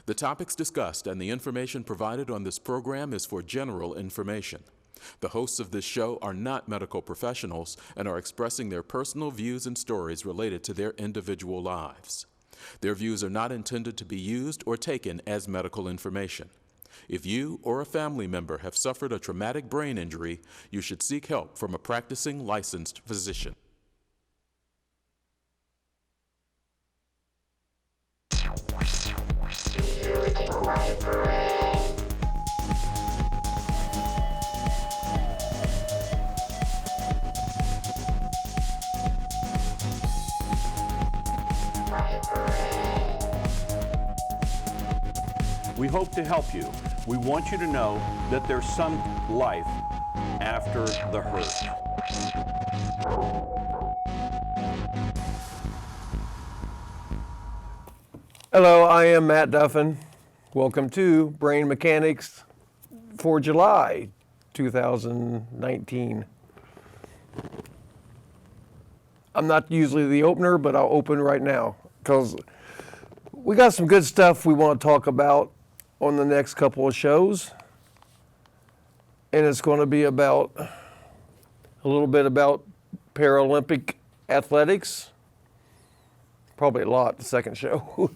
The topics discussed and the information provided on this program is for general information. The hosts of this show are not medical professionals and are expressing their personal views and stories related to their individual lives. Their views are not intended to be used or taken as medical information. If you or a family member have suffered a traumatic brain injury, you should seek help from a practicing licensed physician. We hope to help you. We want you to know that there's some life after the hurt. Hello, I am Matt Duffin. Welcome to Brain Mechanics for July 2019. I'm not usually the opener, but I'll open right now because we got some good stuff we want to talk about on the next couple of shows. And it's going to be about a little bit about Paralympic athletics. Probably a lot, the second show.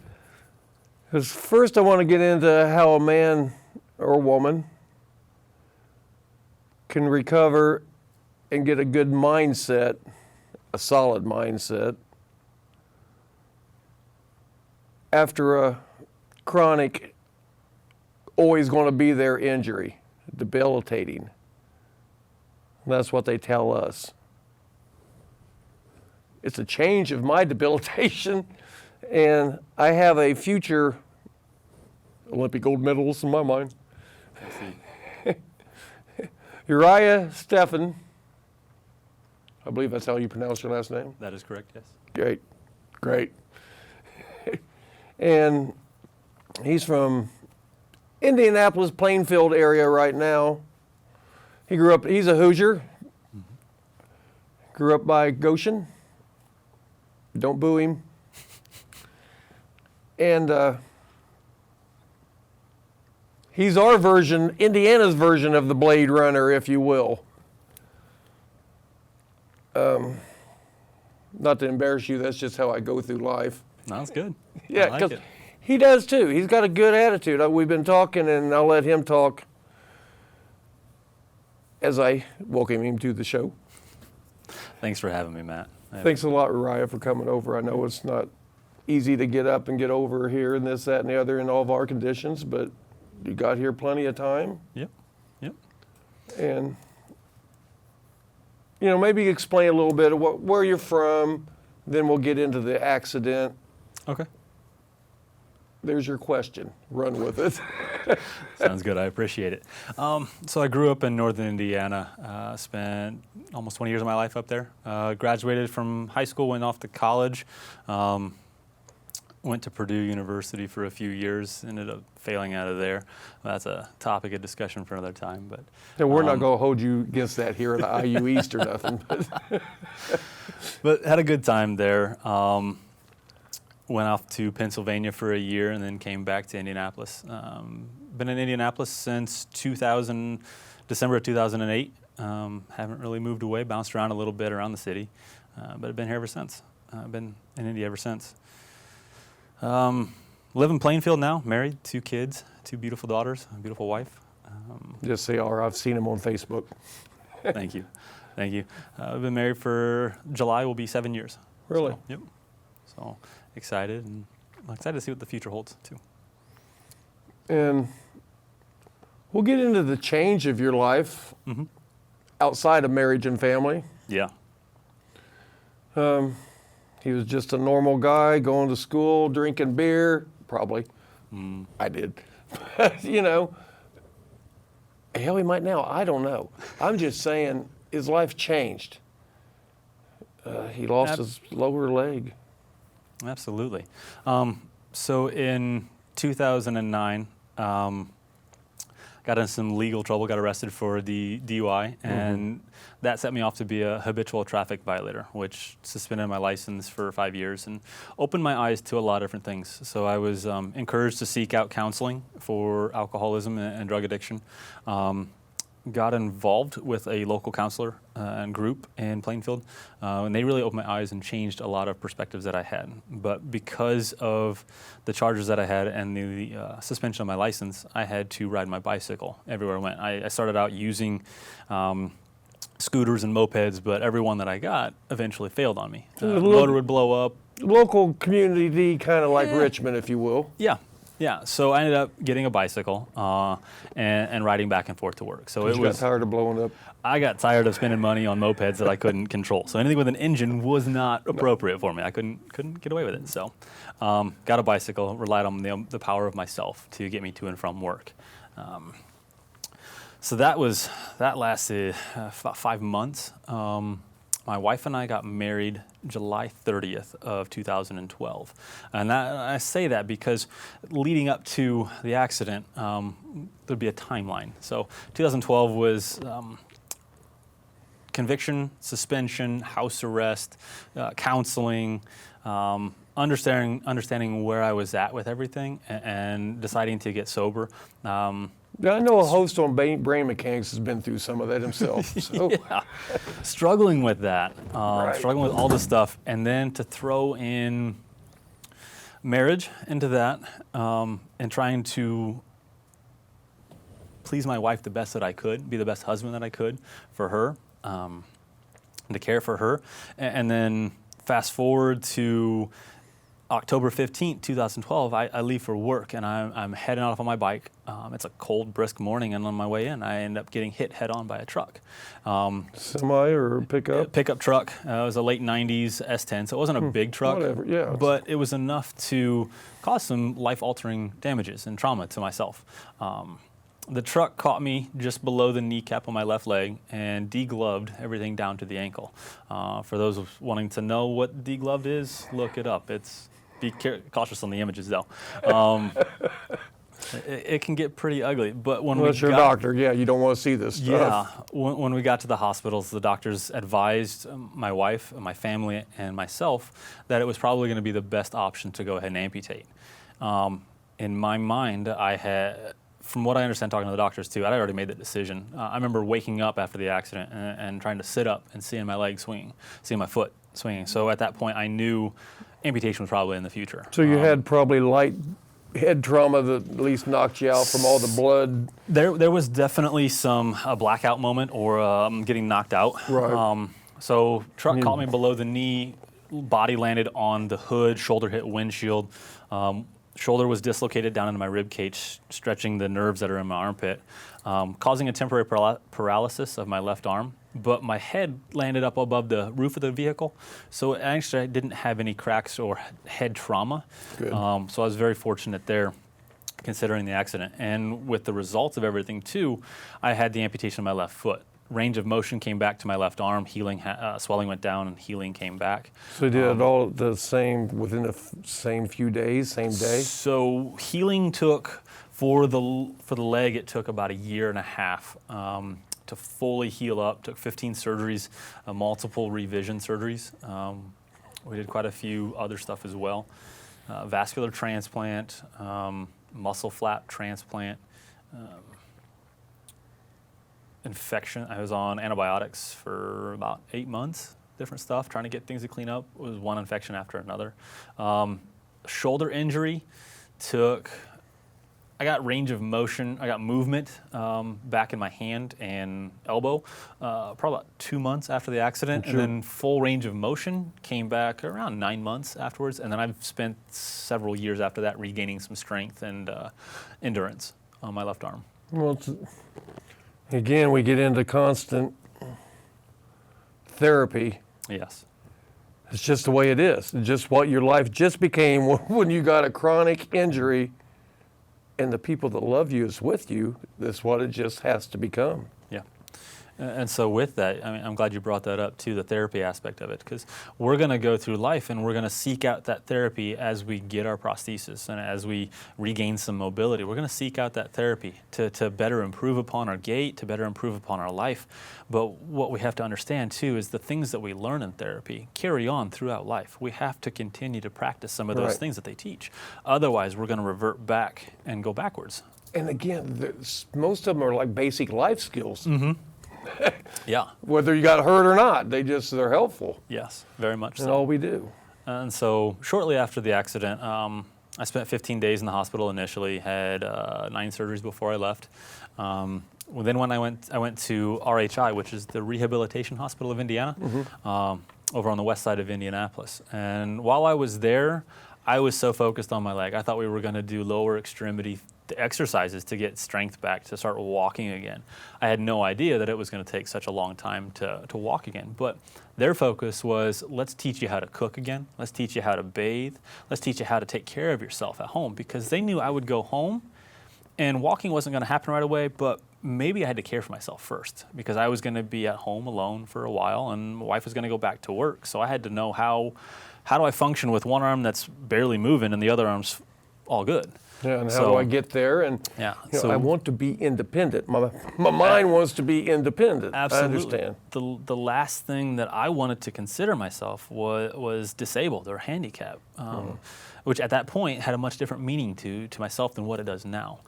Because first I want to get into how a man or woman can recover and get a good mindset, a solid mindset, after a chronic, always going to be there injury, debilitating. That's what they tell us. It's a change of my debilitation, and I have a future Olympic gold medalist in my mind. Uriah Steffen, I believe that's how you pronounce your last name? That is correct, yes. Great. And he's from Indianapolis, Plainfield area right now. He's a Hoosier. Grew up by Goshen. Don't boo him. And he's our version, Indiana's version of the Blade Runner, if you will. Not to embarrass you, that's just how I go through life. That's good. Yeah, I like it. He does too. He's got a good attitude. We've been talking, and I'll let him talk as I welcome him to the show. Thanks for having me, Matt. Thanks a lot, Uriah, for coming over. I know it's not easy to get up and get over here and this, that, and the other in all of our conditions, but you got here plenty of time. Yep. And, maybe explain a little bit of where you're from, then we'll get into the accident. Okay. There's your question. Run with it. Sounds good. I appreciate it. So I grew up in northern Indiana, spent almost 20 years of my life up there. Graduated from high school, went off to college, went to Purdue University for a few years, ended up failing out of there. That's a topic of discussion for another time. But and we're not going to hold you against that here at IU East or nothing. But had a good time there. Went off to Pennsylvania for a year and then came back to Indianapolis. Been in Indianapolis since December of 2008. Haven't really moved away, bounced around a little bit around the city, but I've been here ever since. I've been in Indy ever since. Live in Plainfield now, married, 2 kids, 2 beautiful daughters, a beautiful wife. Yes, they are. I've seen them on Facebook. Thank you. I've been married for July will be 7 years. Really? So, yep. So excited, and I'm excited to see what the future holds too. And we'll get into the change of your life outside of marriage and family. Yeah. He was just a normal guy going to school, drinking beer, probably. I did. Hell, he might now. I don't know. I'm just saying his life changed. He lost his lower leg. Absolutely. So in 2009, got got in some legal trouble, got arrested for the DUI, and that set me off to be a habitual traffic violator, which suspended my license for 5 years and opened my eyes to a lot of different things. So I was encouraged to seek out counseling for alcoholism and drug addiction. Got involved with a local counselor and group in Plainfield, and they really opened my eyes and changed a lot of perspectives that I had. But because of the charges that I had and the suspension of my license, I had to ride my bicycle everywhere I went. I started out using scooters and mopeds, but every one that I got eventually failed on me. The motor would blow up. Local community, kind of like Richmond, if you will. Yeah, so I ended up getting a bicycle and riding back and forth to work. So You got tired of blowing up? I got tired of spending money on mopeds that I couldn't control. So anything with an engine was not appropriate for me. I couldn't get away with it. So got a bicycle, relied on the power of myself to get me to and from work. So that lasted about 5 months. My wife and I got married July 30th of 2012. And I say that because leading up to the accident, there'd be a timeline. So 2012 was conviction, suspension, house arrest, counseling, understanding where I was at with everything and deciding to get sober. I know a host on brain mechanics has been through some of that himself. So. Yeah, struggling with that, Right. struggling with all this stuff, and then to throw in marriage into that, and trying to please my wife the best that I could, be the best husband that I could for her, and to care for her, and then fast forward to October 15th, 2012, I leave for work and I'm heading off on my bike. It's a cold, brisk morning, and on my way in, I end up getting hit head on by a truck. Semi or pickup? Pickup truck. It was a late 90s S10, so it wasn't a big truck, Whatever, yeah. but it was enough to cause some life-altering damages and trauma to myself. The truck caught me just below the kneecap on my left leg and degloved everything down to the ankle. For those wanting to know what degloved is, look it up. Be cautious on the images, though. It can get pretty ugly. But when Unless you're a doctor, yeah, you don't want to see this stuff. Yeah, when we got to the hospitals, the doctors advised my wife, my family, and myself that it was probably going to be the best option to go ahead and amputate. In my mind, I had, from what I understand talking to the doctors too, I'd already made that decision. I remember waking up after the accident and trying to sit up and seeing my leg swinging, seeing my foot swinging. So at that point, I knew amputation was probably in the future. So you had probably light head trauma that at least knocked you out from all the blood? There was definitely a blackout moment or getting knocked out. Right. So truck caught me below the knee, body landed on the hood, shoulder hit windshield. Shoulder was dislocated down into my rib cage, stretching the nerves that are in my armpit, causing a temporary paralysis of my left arm. But my head landed up above the roof of the vehicle, so actually I didn't have any cracks or head trauma. Good. So I was very fortunate there, considering the accident. And with the results of everything too, I had the amputation of my left foot. Range of motion came back to my left arm, healing, swelling went down, and healing came back. So you did it all the same, within the same few days, same day? So healing took, for the leg, it took about 1.5 years to fully heal up. Took 15 surgeries, multiple revision surgeries. We did quite a few other stuff as well. Vascular transplant, muscle flap transplant, infection. I was on antibiotics for about 8 months, different stuff, trying to get things to clean up. It was one infection after another. Shoulder injury I got range of motion, I got movement back in my hand and elbow probably about 2 months after the accident. Sure. And then full range of motion came back around 9 months afterwards. And then I've spent several years after that regaining some strength and endurance on my left arm. Well, again, we get into constant therapy. Yes. It's just the way it is. It's just what your life just became when you got a chronic injury and the people that love you is with you. That's what it just has to become. Yeah. And so with that, I mean, I'm glad you brought that up too, the therapy aspect of it, because we're going to go through life and we're going to seek out that therapy as we get our prosthesis and as we regain some mobility. We're going to seek out that therapy to better improve upon our gait, to better improve upon our life. But what we have to understand too is the things that we learn in therapy carry on throughout life. We have to continue to practice some of those Right. things that they teach. Otherwise, we're going to revert back and go backwards. And again, most of them are like basic life skills. Yeah. Whether you got hurt or not, they're helpful. Yes, very much And so. all we do. And so shortly after the accident, I spent 15 days in the hospital initially, had 9 surgeries before I left. Then when I went to RHI, which is the Rehabilitation Hospital of Indiana, over on the west side of Indianapolis. And while I was there, I was so focused on my leg. I thought we were going to do lower extremity exercises to get strength back, to start walking again. I had no idea that it was going to take such a long time to walk again. But their focus was, let's teach you how to cook again. Let's teach you how to bathe. Let's teach you how to take care of yourself at home, because they knew I would go home and walking wasn't going to happen right away, but maybe I had to care for myself first, because I was going to be at home alone for a while and my wife was going to go back to work. So I had to know how do I function with one arm that's barely moving and the other arm's all good. Yeah, and how do I get there? And Yeah, you know, so- I want to be independent. My mind wants to be independent. Absolutely. I understand. The last thing that I wanted to consider myself was disabled or handicapped, which at that point had a much different meaning to myself than what it does now.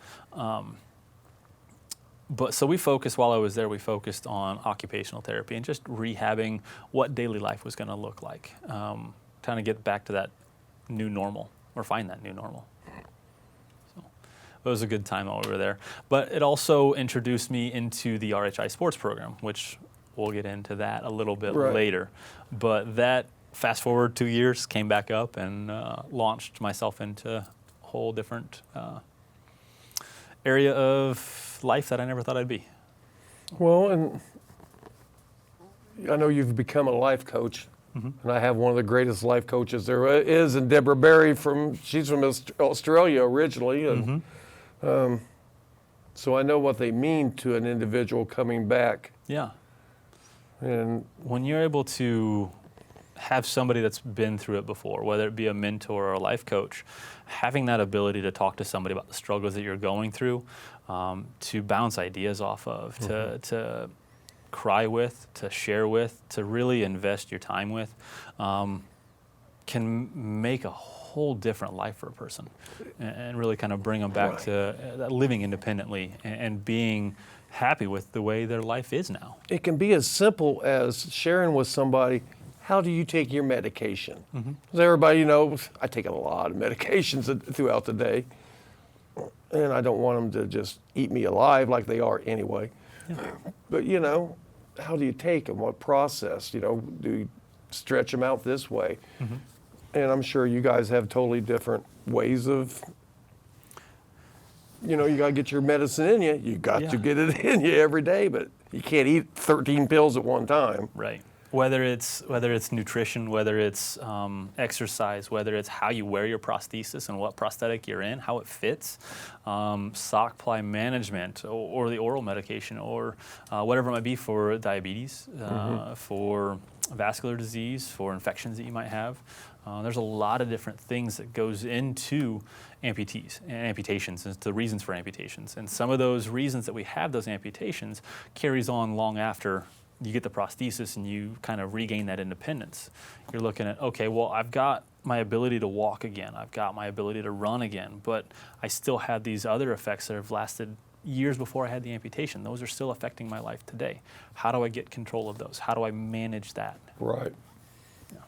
But so while I was there, we focused on occupational therapy and just rehabbing what daily life was going to look like, trying to get back to that new normal or find that new normal. It was a good time while we were there. But it also introduced me into the RHI sports program, which we'll get into that a little bit Right. later. But that, fast forward 2 years, came back up and launched myself into a whole different area of life that I never thought I'd be. Well, and I know you've become a life coach, and I have one of the greatest life coaches there is, and Deborah Berry she's from Australia originally, and so I know what they mean to an individual coming back. Yeah. And When you're able to have somebody that's been through it before, whether it be a mentor or a life coach, having that ability to talk to somebody about the struggles that you're going through, to bounce ideas off of, to cry with, to share with, to really invest your time with, can make a whole different life for a person and really kind of bring them back to living independently and being happy with the way their life is now. it can be as simple as sharing with somebody, how do you take your medication? 'Cause everybody knows I take a lot of medications throughout the day, and I don't want them to just eat me alive like they are anyway. But you know, how do you take them? What process? You know, do you stretch them out this way? And I'm sure you guys have totally different ways of, you know, you got to get your medicine in you. You got to Yeah. get it in you every day, but you can't eat 13 pills at one time. Right. Whether it's nutrition, whether it's exercise, whether it's how you wear your prosthesis and what prosthetic you're in, how it fits, sock ply management, or the oral medication, or whatever it might be for diabetes, for vascular disease, for infections that you might have. There's a lot of different things that goes into amputees and amputations, and the reasons for amputations. And some of those reasons that we have those amputations carries on long after you get the prosthesis and you kind of regain that independence. You're looking at, okay, well, I've got my ability to walk again. I've got my ability to run again, but I still have these other effects that have lasted years before I had the amputation. Those are still affecting my life today. How do I get control of those? How do I manage that? Right. Yeah.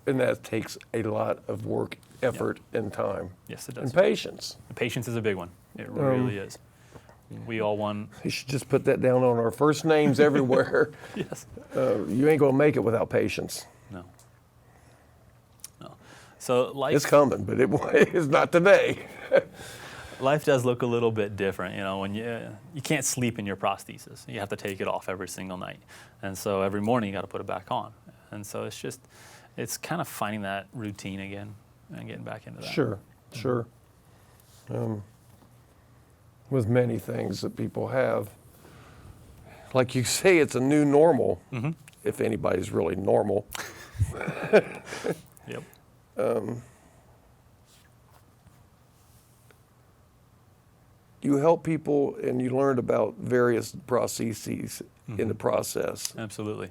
And that takes a lot of work, effort, and time. Yes, it does. And patience. Patience is a big one. It really is. We all won. You should just put that down on our first names everywhere. Yes. You ain't going to make it without patience. No. So life. It's coming, but it's not today. Life does look a little bit different, you know, when you can't sleep in your prosthesis. You have to take it off every single night. And so every morning you got to put it back on. And so it's kind of finding that routine again and getting back into that. Sure. With many things that people have, like you say, it's a new normal, Mm-hmm. if anybody's really normal. Yep. You help people, and you learned about various processes in the process. Absolutely.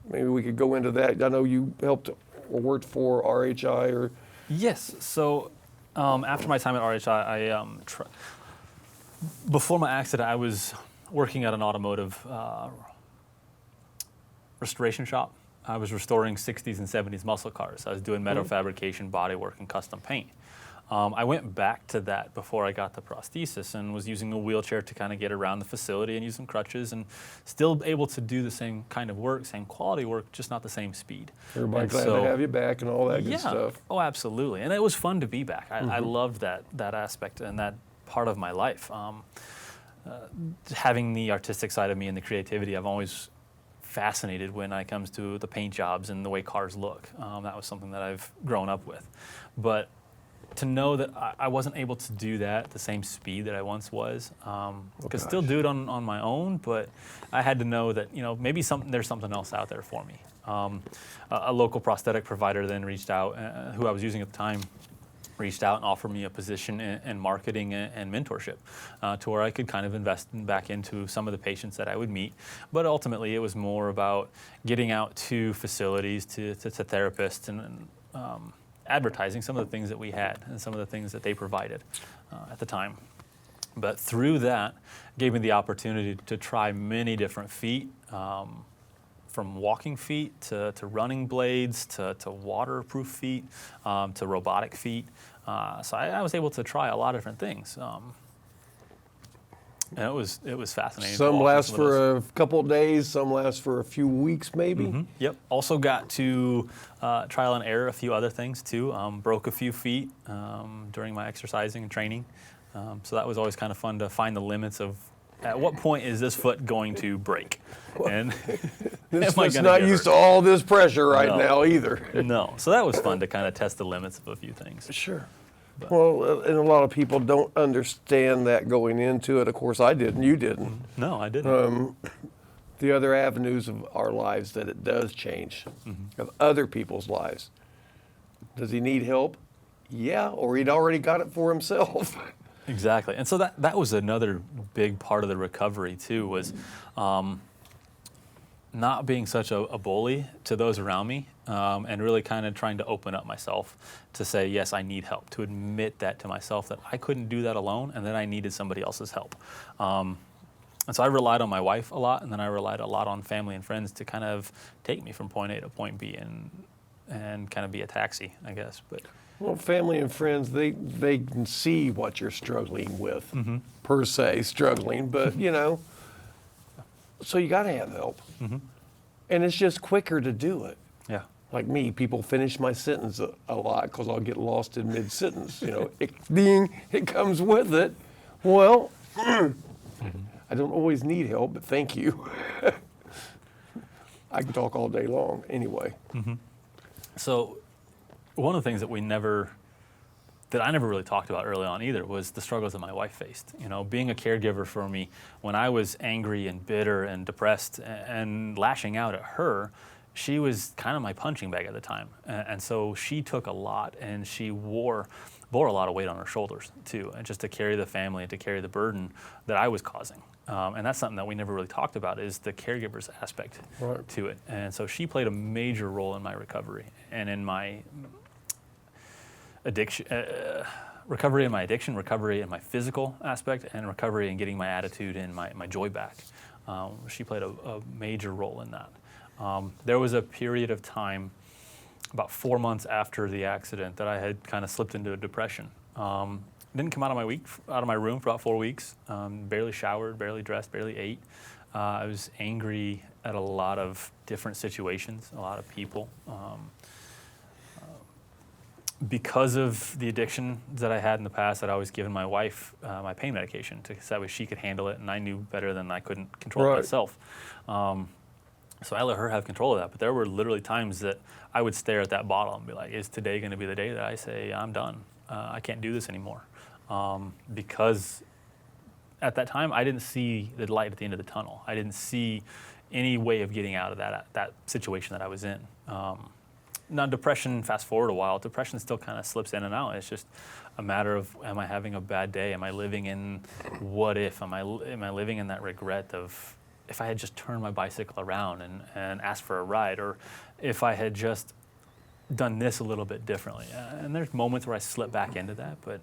Maybe we could go into that. I know you helped or worked for RHI or. Yes. So after my time at RHI, before my accident, I was working at an automotive restoration shop. I was restoring 60s and 70s muscle cars. I was doing metal fabrication, bodywork, and custom paint. I went back to that before I got the prosthesis and was using a wheelchair to kind of get around the facility and use some crutches and still able to do the same kind of work, same quality work, just not the same speed. Everybody glad to have you back and all that good stuff. Oh, absolutely. And it was fun to be back. I loved that aspect and that part of my life. Having the artistic side of me and the creativity, I've always fascinated when it comes to the paint jobs and the way cars look. That was something that I've grown up with. But to know that I wasn't able to do that at the same speed that I once was, could still do it on my own, but I had to know that, maybe there's something else out there for me. A local prosthetic provider then reached out, who I was using at the time, reached out and offered me a position in marketing and mentorship to where I could kind of invest back into some of the patients that I would meet. But ultimately, it was more about getting out to facilities, to therapists, and advertising some of the things that we had and some of the things that they provided at the time. But through that, gave me the opportunity to try many different feet, from walking feet to running blades to waterproof feet to robotic feet. So I was able to try a lot of different things. And it was fascinating. Some last for a couple of days, some last for a few weeks maybe. Mm-hmm. Yep. Also got to trial and error a few other things too. Broke a few feet during my exercising and training. So that was always kind of fun to find the limits of at what point is this foot going to break? And this foot's not used to all this pressure now either. No. So that was fun to kind of test the limits of a few things. Sure. But. Well, and a lot of people don't understand that going into it. Of course, I didn't. You didn't. No, I didn't. The other avenues of our lives that it does change, of other people's lives. Does he need help? Yeah, or he'd already got it for himself. Exactly. And so that was another big part of the recovery too, was not being such a bully to those around me, and really kind of trying to open up myself to say, yes, I need help, to admit that to myself that I couldn't do that alone and that I needed somebody else's help. And so I relied on my wife a lot, and then I relied a lot on family and friends to kind of take me from point A to point B and kind of be a taxi, I guess. But well, family and friends, they can see what you're struggling with, per se, struggling, but so you got to have help. And it's just quicker to do it. yeah. Like me, people finish my sentence a lot because I'll get lost in mid-sentence. It comes with it. Well, I don't always need help, but thank you. I can talk all day long anyway. So one of the things that I never really talked about early on either was the struggles that my wife faced. Being a caregiver for me when I was angry and bitter and depressed and lashing out at her, she was kind of my punching bag at the time. And so she took a lot, and she bore a lot of weight on her shoulders too, and just to carry the family and to carry the burden that I was causing. And that's something that we never really talked about, is the caregiver's aspect to it. And so she played a major role in my recovery and in my addiction, recovery in my addiction, recovery in my physical aspect, and recovery in getting my attitude and my joy back. She played a major role in that. There was a period of time, about 4 months after the accident, that I had kind of slipped into a depression. Didn't come out of my room for about 4 weeks. Barely showered, barely dressed, barely ate. I was angry at a lot of different situations, a lot of people. Because of the addiction that I had in the past, I'd always given my wife my pain medication so that way she could handle it, and I knew better than I couldn't control it myself. So I let her have control of that. But there were literally times that I would stare at that bottle and be like, is today going to be the day that I say I'm done? I can't do this anymore. Because at that time, I didn't see the light at the end of the tunnel. I didn't see any way of getting out of that situation that I was in. Now, depression, fast forward a while, depression still kind of slips in and out. It's just a matter of, am I having a bad day? Am I living in what if? Am I living in that regret of, if I had just turned my bicycle around and asked for a ride, or if I had just done this a little bit differently? And there's moments where I slip back into that, but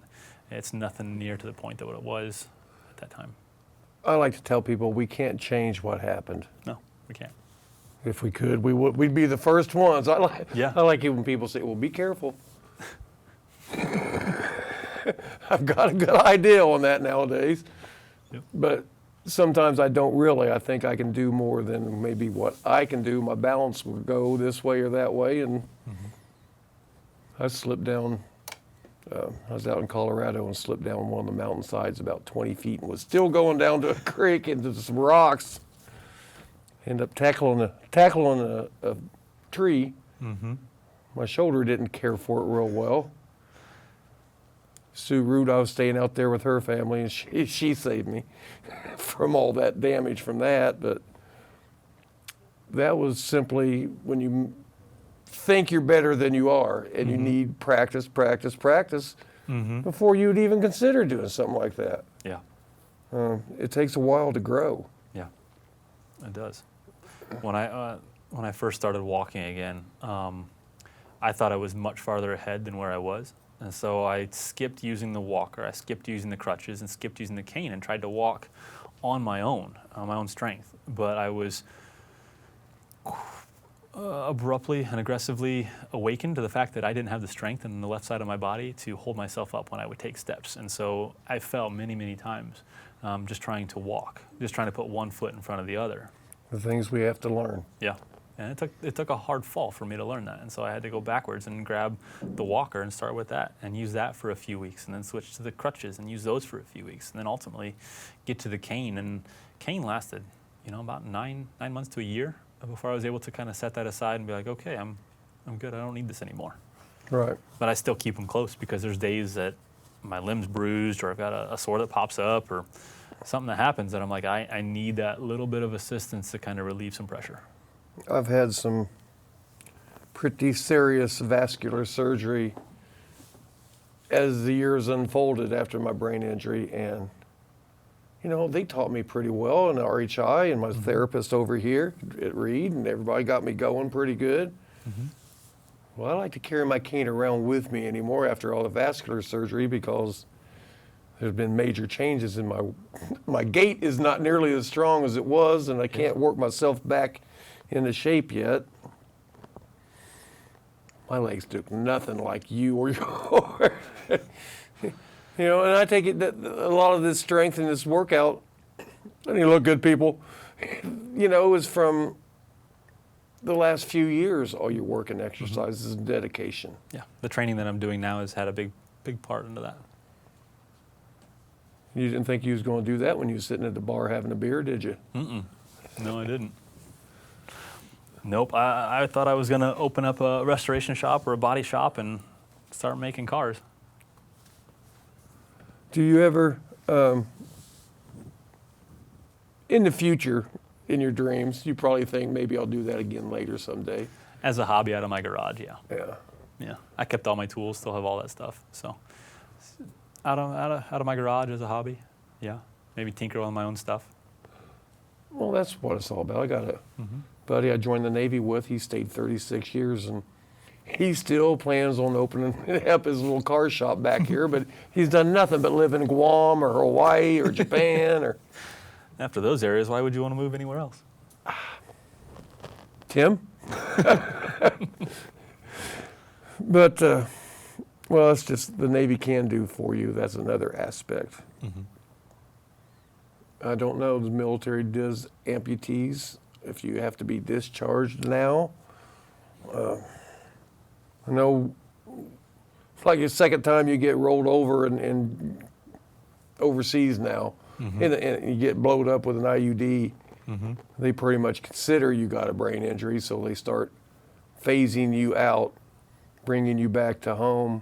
it's nothing near to the point that what it was at that time. I like to tell people we can't change what happened. No, we can't. If we could, we'd be the first ones. I like it when people say, well, be careful. I've got a good idea on that nowadays. Yep. But sometimes I don't really. I think I can do more than maybe what I can do. My balance will go this way or that way. And I slipped down. I was out in Colorado and slipped down one of the mountainsides about 20 feet and was still going down to a creek into some rocks. Ended up tackling a tree. My shoulder didn't care for it real well. Sue Root, I was staying out there with her family, and she saved me from all that damage from that. But that was simply when you think you're better than you are, and you need practice before you'd even consider doing something like that. Yeah. It takes a while to grow. Yeah, it does. When I first started walking again, I thought I was much farther ahead than where I was. And so I skipped using the walker, I skipped using the crutches, and skipped using the cane, and tried to walk on my own strength. But I was abruptly and aggressively awakened to the fact that I didn't have the strength in the left side of my body to hold myself up when I would take steps. And so I fell many, many times just trying to walk, just trying to put one foot in front of the other. The things we have to learn. Yeah. And it took a hard fall for me to learn that. And so I had to go backwards and grab the walker and start with that and use that for a few weeks, and then switch to the crutches and use those for a few weeks, and then ultimately get to the cane. And cane lasted, about nine months to a year before I was able to kind of set that aside and be like, okay, I'm good. I don't need this anymore. Right. But I still keep them close because there's days that my limb's bruised, or I've got a sore that pops up, or something that happens that I'm like, I need that little bit of assistance to kind of relieve some pressure. I've had some pretty serious vascular surgery as the years unfolded after my brain injury, and they taught me pretty well in RHI, and my therapist over here at Reed, and everybody got me going pretty good. Well, I like to carry my cane around with me anymore after all the vascular surgery, because there's been major changes in my gait is not nearly as strong as it was, and I can't work myself back into shape yet. My legs look nothing like you or yours. And I take it that a lot of this strength in this workout, and you look good, people, is from the last few years. All your work and exercises and dedication. Yeah, the training that I'm doing now has had a big part into that. You didn't think you was going to do that when you was sitting at the bar having a beer, did you? No, I didn't. Nope, I thought I was going to open up a restoration shop or a body shop and start making cars. Do you ever, in the future, in your dreams, you probably think maybe I'll do that again later someday? As a hobby out of my garage, yeah. Yeah. Yeah, I kept all my tools, still have all that stuff. So out of my garage as a hobby, yeah. Maybe tinker on my own stuff. Well, that's what it's all about. I got a buddy I joined the Navy with. He stayed 36 years, and he still plans on opening up his little car shop back here, but he's done nothing but live in Guam or Hawaii or Japan. Or after those areas, why would you want to move anywhere else? Tim? But, well, it's just the Navy can do for you. That's another aspect. I don't know, the military does amputees if you have to be discharged now. I know it's like the second time you get rolled over and overseas now, and you get blowed up with an IUD, they pretty much consider you got a brain injury, so they start phasing you out, bringing you back to home,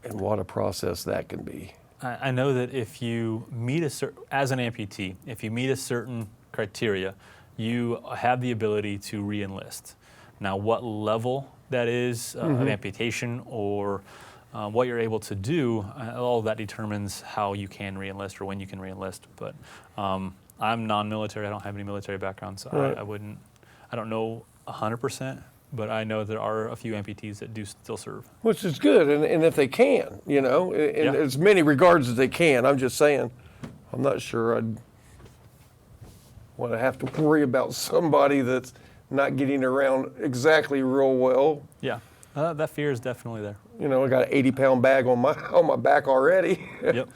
and what a process that can be. I know that if you meet as an amputee, if you meet a certain criteria, you have the ability to re-enlist. Now, what level that is of amputation or what you're able to do, all of that determines how you can re-enlist or when you can re-enlist. But I'm non-military. I don't have any military background, so Right. I don't know 100%, but I know there are a few amputees that do still serve. Which is good, and if they can, in Yeah. as many regards as they can. I'm just saying, I'm not sure I'd want to have to worry about somebody that's not getting around exactly real well. Yeah, that fear is definitely there. I got an 80-pound bag on my back already. Yep.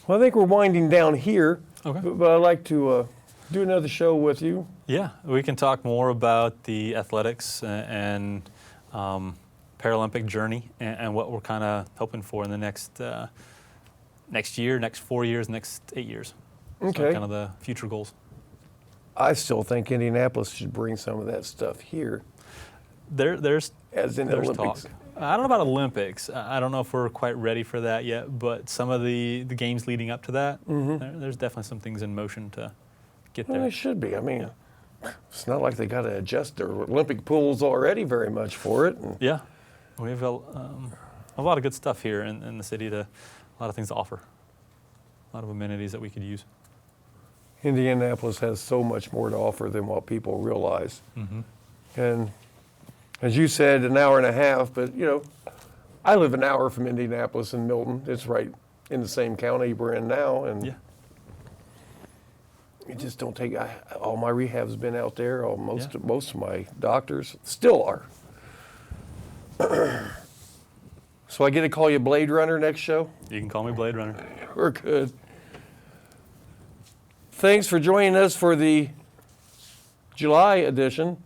Well, I think we're winding down here, Okay. but I'd like to do another show with you. Yeah, we can talk more about the athletics and Paralympic journey and what we're kind of hoping for in the next year, next 4 years, next 8 years. Okay. So kind of the future goals. I still think Indianapolis should bring some of that stuff here, There's as in the there's Olympics. talk. I don't know about Olympics. I don't know if we're quite ready for that yet, but some of the games leading up to that, there's definitely some things in motion to get Well, there. they should be. I mean, it's not like they got to adjust their Olympic pools already very much for it. And Yeah, we have a lot of good stuff here in the city, a lot of things to offer, a lot of amenities that we could use. Indianapolis has so much more to offer than what people realize. And as you said, an hour and a half, but I live an hour from Indianapolis in Milton. It's right in the same county we're in now, and Yeah. you just don't take. All my rehab's been out there. Most Yeah. of my doctors still are. So I get to call you Blade Runner next show. You can call me Blade Runner. We're good. Thanks for joining us for the July edition.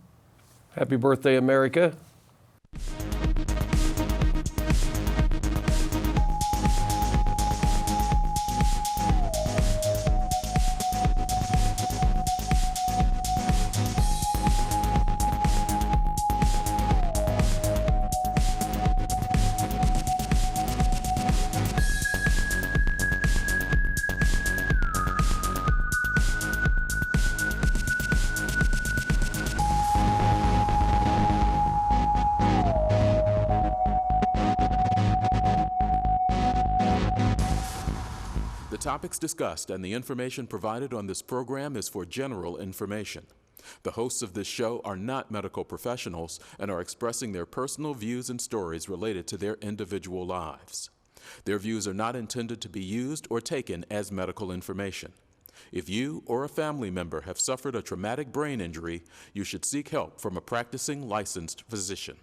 Happy birthday, America. The topics discussed and the information provided on this program is for general information. The hosts of this show are not medical professionals and are expressing their personal views and stories related to their individual lives. Their views are not intended to be used or taken as medical information. If you or a family member have suffered a traumatic brain injury, you should seek help from a practicing licensed physician.